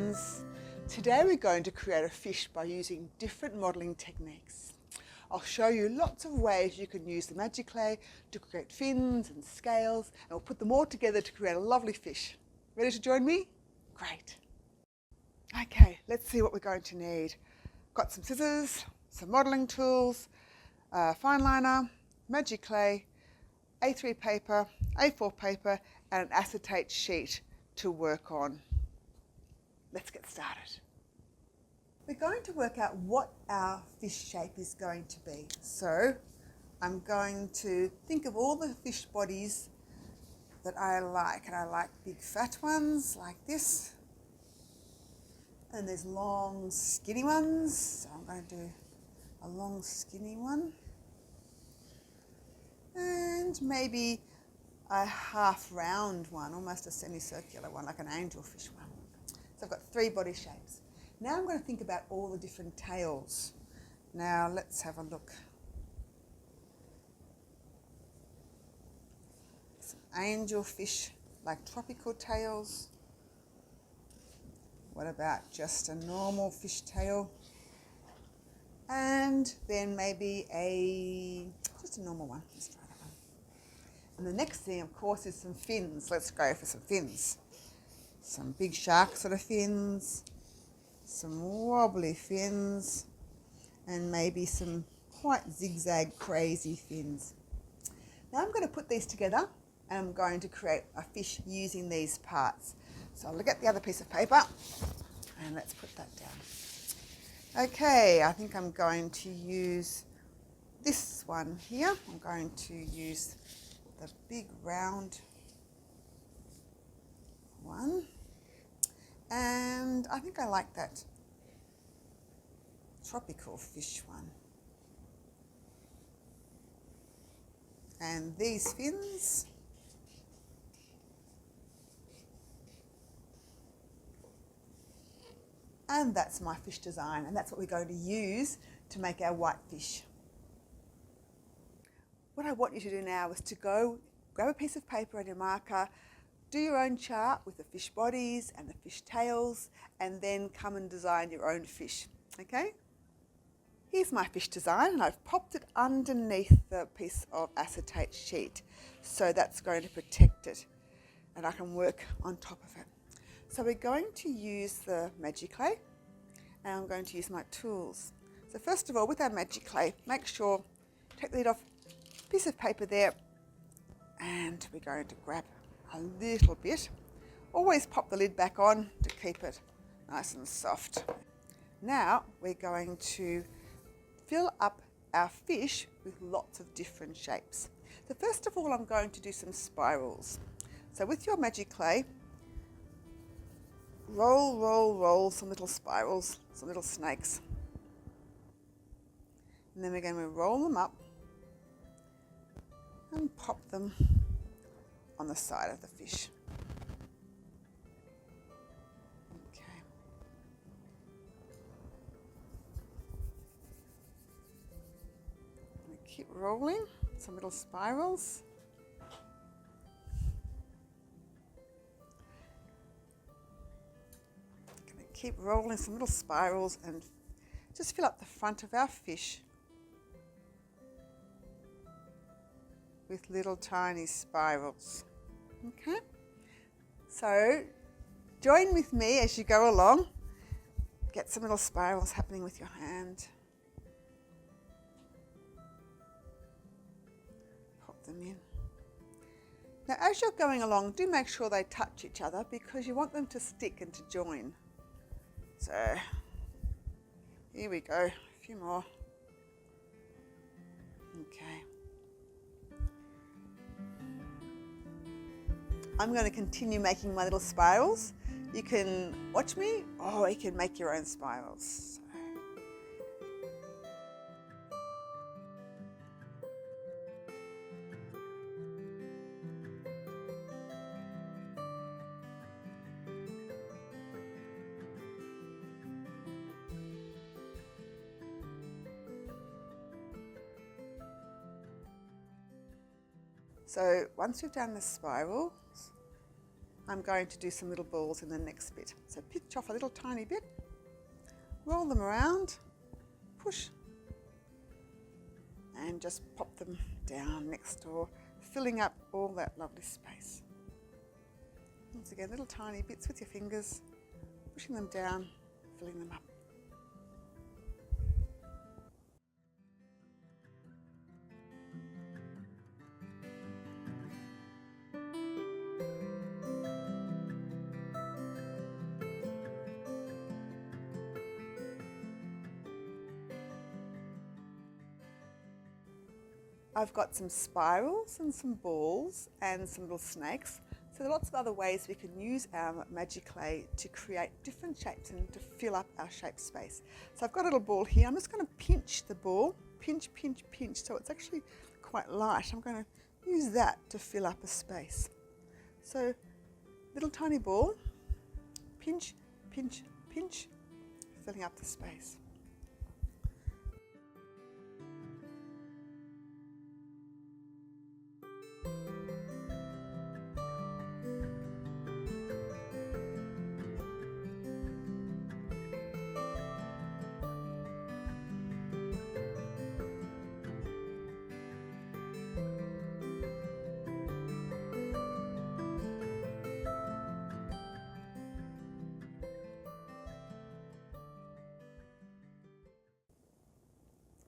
friends. Today we're going to create a fish by using different modelling techniques. I'll show you lots of ways you can use the Magiclay to create fins and scales, and we'll put them all together to create a lovely fish. Ready to join me? Great. Okay, let's see what we're going to need. Got some scissors, some modelling tools, fine liner, Magiclay, A3 paper, A4 paper, and an acetate sheet to work on. Let's get started. We're going to work out what our fish shape is going to be. So I'm going to think of all the fish bodies that I like, and I like big fat ones like this, and there's long skinny ones, so I'm going to do a long skinny one, and maybe a half round one, almost a semicircular one, like an angelfish one. So I've got 3 body shapes. Now I'm going to think about all the different tails. Now let's have a look. Some angelfish, like tropical tails. What about just a normal fish tail? And then maybe just a normal one. Let's try that one. And the next thing, of course, is some fins. Let's go for some fins. Some big shark sort of fins, some wobbly fins, and maybe some quite zigzag crazy fins. Now I'm going to put these together, and I'm going to create a fish using these parts. So I'll get the other piece of paper and let's put that down. Okay, I think I'm going to use this one here. I'm going to use the big round one, and I think I like that tropical fish one. And these fins, and that's my fish design, and that's what we're going to use to make our white fish. What I want you to do now is to go grab a piece of paper and your marker, do your own chart with the fish bodies and the fish tails, and then come and design your own fish, okay? Here's my fish design, and I've popped it underneath the piece of acetate sheet, so that's going to protect it, and I can work on top of it. So we're going to use the Magiclay, and I'm going to use my tools. So first of all, with our Magiclay, make sure, take the lid off, piece of paper there, and we're going to grab a little bit. Always pop the lid back on to keep it nice and soft. Now we're going to fill up our fish with lots of different shapes. So first of all, I'm going to do some spirals. So with your Magiclay, roll some little spirals, some little snakes. And then we're going to roll them up and pop them on the side of the fish. Okay. And keep rolling, some little spirals. Gonna keep rolling some little spirals and just fill up the front of our fish with little tiny spirals. Okay, so join with me as you go along. Get some little spirals happening with your hand. Pop them in. Now as you're going along, do make sure they touch each other because you want them to stick and to join. So here we go, a few more. Okay. I'm going to continue making my little spirals. You can watch me, or you can make your own spirals. So once you've done the spirals, I'm going to do some little balls in the next bit. So pick pinch off a little tiny bit, roll them around, push, and just pop them down next door, filling up all that lovely space. Once again, little tiny bits with your fingers, pushing them down, filling them up. I've got some spirals and some balls and some little snakes. So there are lots of other ways we can use our Magiclay to create different shapes and to fill up our shape space. So I've got a little ball here. I'm just going to pinch the ball, pinch, pinch, pinch, so it's actually quite light. I'm going to use that to fill up a space. So little tiny ball, pinch, pinch, pinch, filling up the space.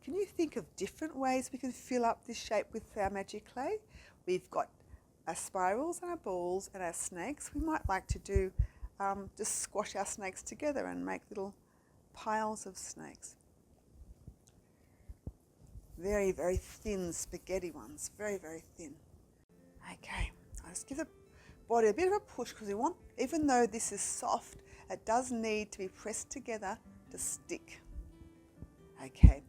Can you think of different ways we can fill up this shape with our Magiclay? We've got our spirals and our balls and our snakes. We might like to do just squash our snakes together and make little piles of snakes. Very, very thin spaghetti ones, very, very thin. Okay, I'll just give the body a bit of a push because we want, even though this is soft, it does need to be pressed together to stick. Okay.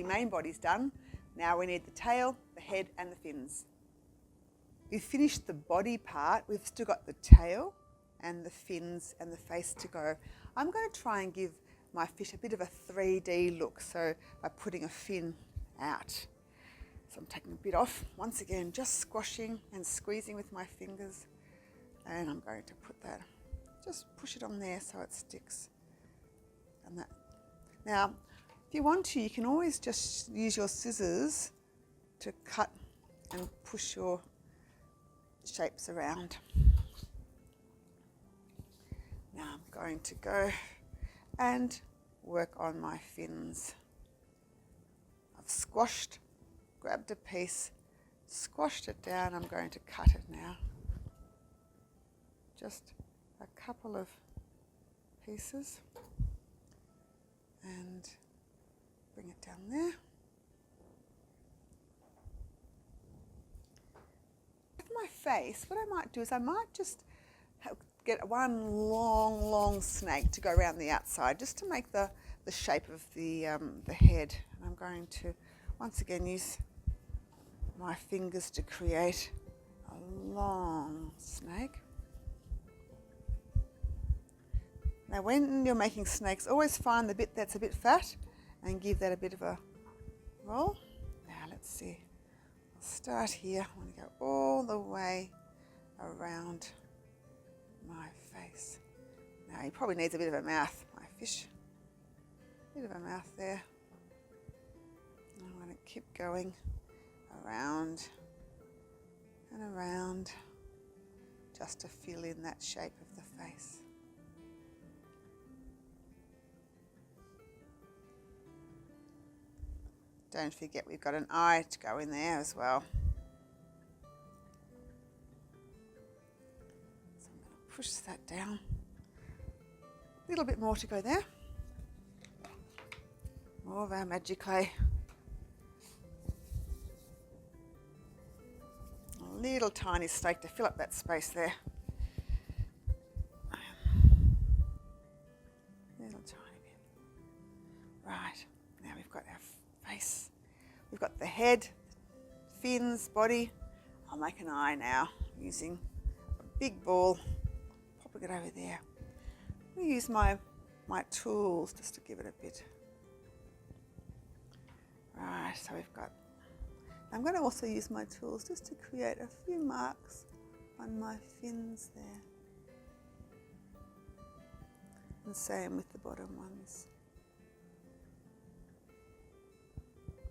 Main body's done. Now we need the tail, the head and the fins. We've finished the body part. We've still got the tail and the fins and the face to go. I'm going to try and give my fish a bit of a 3D look, so by putting a fin out. So I'm taking a bit off. Once again, just squashing and squeezing with my fingers. And I'm going to put that, just push it on there so it sticks. And that. Now, if you want to, you can always just use your scissors to cut and push your shapes around. Now I'm going to go and work on my fins. I've squashed, grabbed a piece, squashed it down. I'm going to cut it now. Just a couple of pieces and bring it down there. With my face, what I might do is I might just get one long snake to go around the outside, just to make the shape of the head. And I'm going to once again use my fingers to create a long snake. Now when you're making snakes, always find the bit that's a bit fat and give that a bit of a roll. Now let's see. I'll start here. I want to go all the way around my face. Now he probably needs a bit of a mouth, my fish. A bit of a mouth there. And I'm going to keep going around and around just to fill in that shape of the face. Don't forget we've got an eye to go in there as well. So I'm going to push that down. A little bit more to go there. More of our Magiclay. A little tiny snake to fill up that space there. Little tiny bit. Right, now we've got our face. We've got the head, fins, body. I'll make an eye now using a big ball, popping it over there. I'm going to use my tools just to give it a bit. Right, so we've got, I'm going to also use my tools just to create a few marks on my fins there. And same with the bottom ones.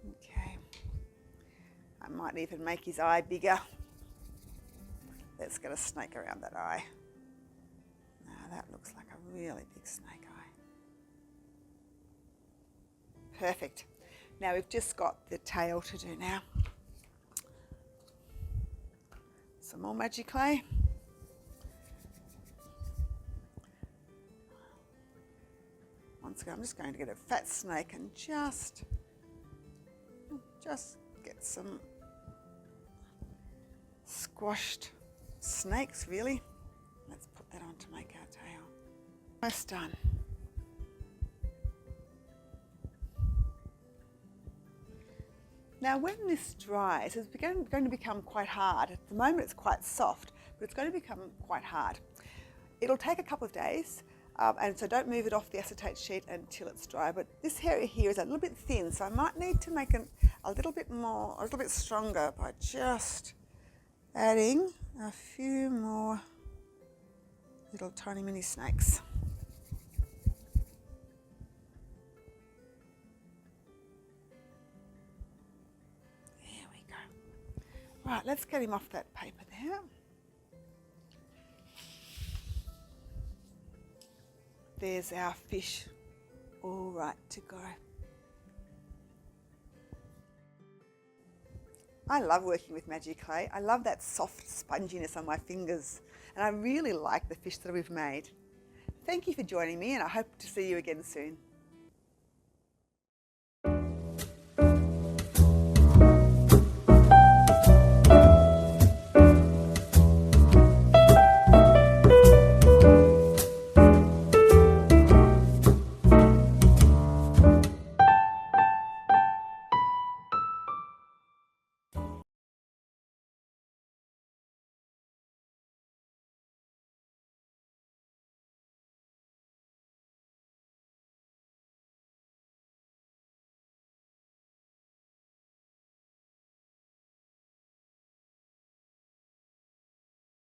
Okay. I might even make his eye bigger. Let's get a snake around that eye. Now that looks like a really big snake eye. Perfect. Now we've just got the tail to do now. Some more Magiclay. Once again, I'm just going to get a fat snake and just get some squashed snakes, really. Let's put that on to make our tail. Almost done. Now when this dries, it's going to become quite hard. At the moment it's quite soft, but it's going to become quite hard. It'll take a couple of days, and so don't move it off the acetate sheet until it's dry. But this area here is a little bit thin, so I might need to make a little bit more, a little bit stronger by just adding a few more little tiny mini snakes. There we go. Right, let's get him off that paper there. There's our fish, all right to go. I love working with Magiclay. I love that soft sponginess on my fingers, and I really like the fish that we've made. Thank you for joining me, and I hope to see you again soon.